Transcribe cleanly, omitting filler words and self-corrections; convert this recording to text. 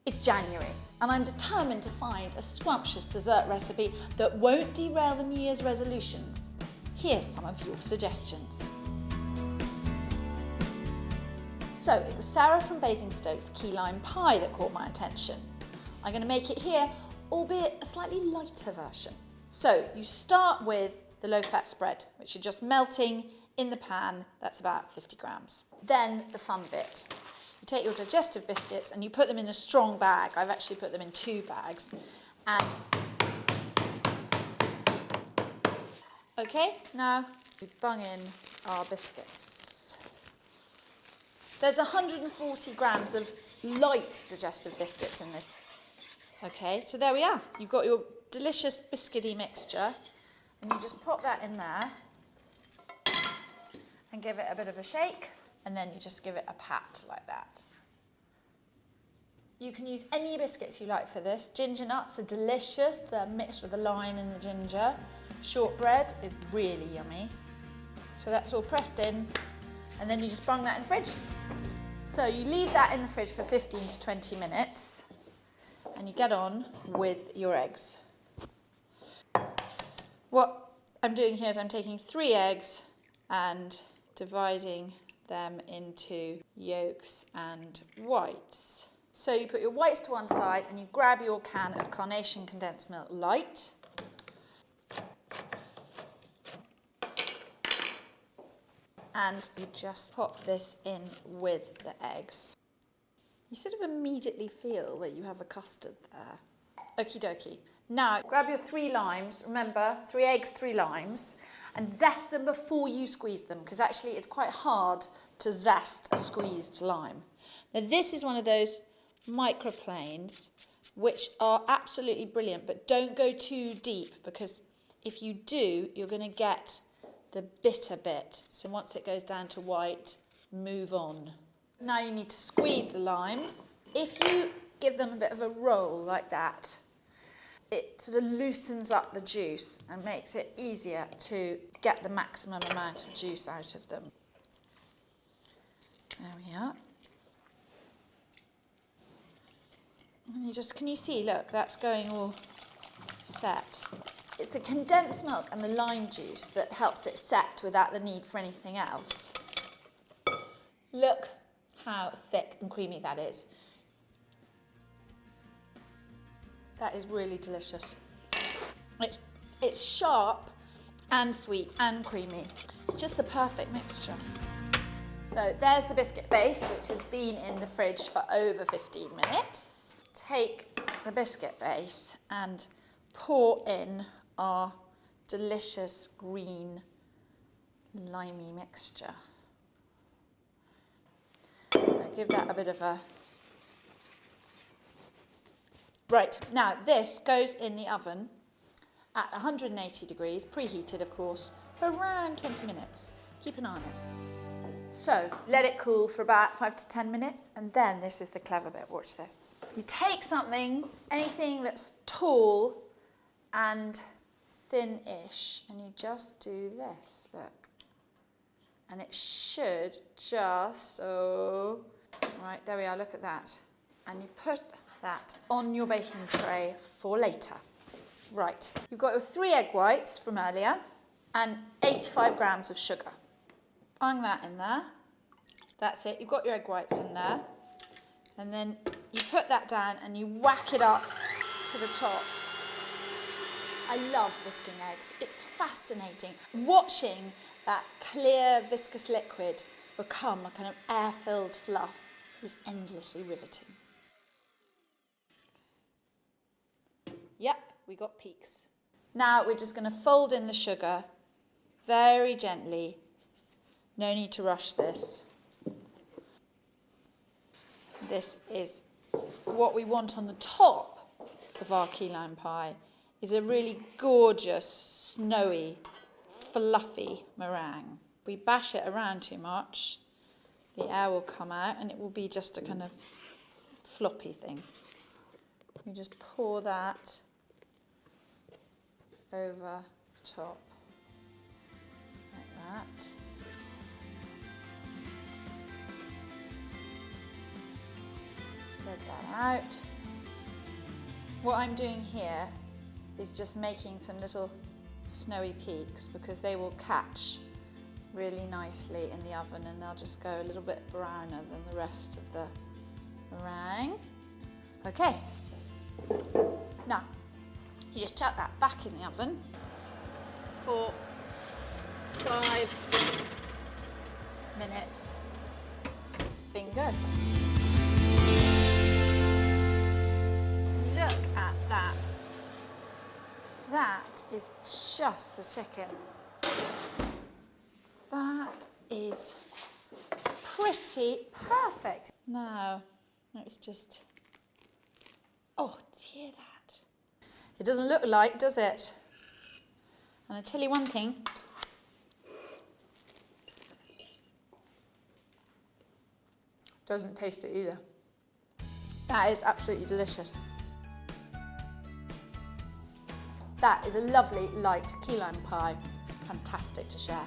It's January and I'm determined to find a scrumptious dessert recipe that won't derail the New Year's resolutions. Here's some of your suggestions. So it was Sarah from Basingstoke's key lime pie that caught my attention. I'm going to make it here, albeit a slightly lighter version. So you start with the low-fat spread, which you're just melting in the pan. That's about 50 grams. Then the fun bit. You take your digestive biscuits and you put them in a strong bag. I've actually put them in 2 bags. And okay, now we bung in our biscuits. There's 140 grams of light digestive biscuits in this. Okay, so there we are. You've got your delicious biscuity mixture and you just pop that in there and give it a bit of a shake, and then you just give it a pat like that. You can use any biscuits you like for this. Ginger nuts are delicious. They're mixed with the lime and the ginger. Shortbread is really yummy. So that's all pressed in, and then you just bung that in the fridge. So you leave that in the fridge for 15 to 20 minutes, and you get on with your eggs. What I'm doing here is I'm taking 3 eggs and dividing them into yolks and whites. So you put your whites to one side and you grab your can of Carnation condensed milk light. And you just pop this in with the eggs. You sort of immediately feel that you have a custard there. Okie dokie. Now grab your 3 limes, remember 3 eggs, 3 limes, and zest them before you squeeze them, because actually it's quite hard to zest a squeezed lime. Now this is one of those microplanes which are absolutely brilliant, but don't go too deep, because if you do, you're going to get the bitter bit. So once it goes down to white, move on. Now you need to squeeze the limes. If you give them a bit of a roll like that, it sort of loosens up the juice and makes it easier to get the maximum amount of juice out of them. There we are. And you just, can you see, look, that's going all set. It's the condensed milk and the lime juice that helps it set without the need for anything else. Look how thick and creamy that is. That is really delicious. It's sharp and sweet and creamy. It's just the perfect mixture. So there's the biscuit base, which has been in the fridge for over 15 minutes. Take the biscuit base and pour in our delicious green limey mixture. I'll give that a bit of a... Right, now this goes in the oven at 180 degrees, preheated of course, for around 20 minutes. Keep an eye on it. So let it cool for about 5 to 10 minutes, and then this is the clever bit, watch this. You take something, anything that's tall and thin-ish, and you just do this, look. And it should just, right, there we are, look at that. And you put that on your baking tray for later. Right, you've got your 3 egg whites from earlier and 85 grams of sugar. Bung that in there. That's it, you've got your egg whites in there. And then you put that down and you whack it up to the top. I love whisking eggs. It's fascinating. Watching that clear viscous liquid become a kind of air-filled fluff is endlessly riveting. Yep, we got peaks. Now we're just going to fold in the sugar very gently. No need to rush this. This is what we want on the top of our key lime pie, is a really gorgeous, snowy, fluffy meringue. If we bash it around too much, the air will come out and it will be just a kind of floppy thing. We just pour that over top like that. Spread that out. What I'm doing here is just making some little snowy peaks because they will catch really nicely in the oven and they'll just go a little bit browner than the rest of the meringue. Okay, now you just chuck that back in the oven for 5 minutes. Bingo. Look at that. That is just the chicken. That is pretty perfect. Now, let's just, oh, do you hear that? It doesn't look like, does it? And I tell you one thing, doesn't taste it either. That is absolutely delicious. That is a lovely light key lime pie. Fantastic to share.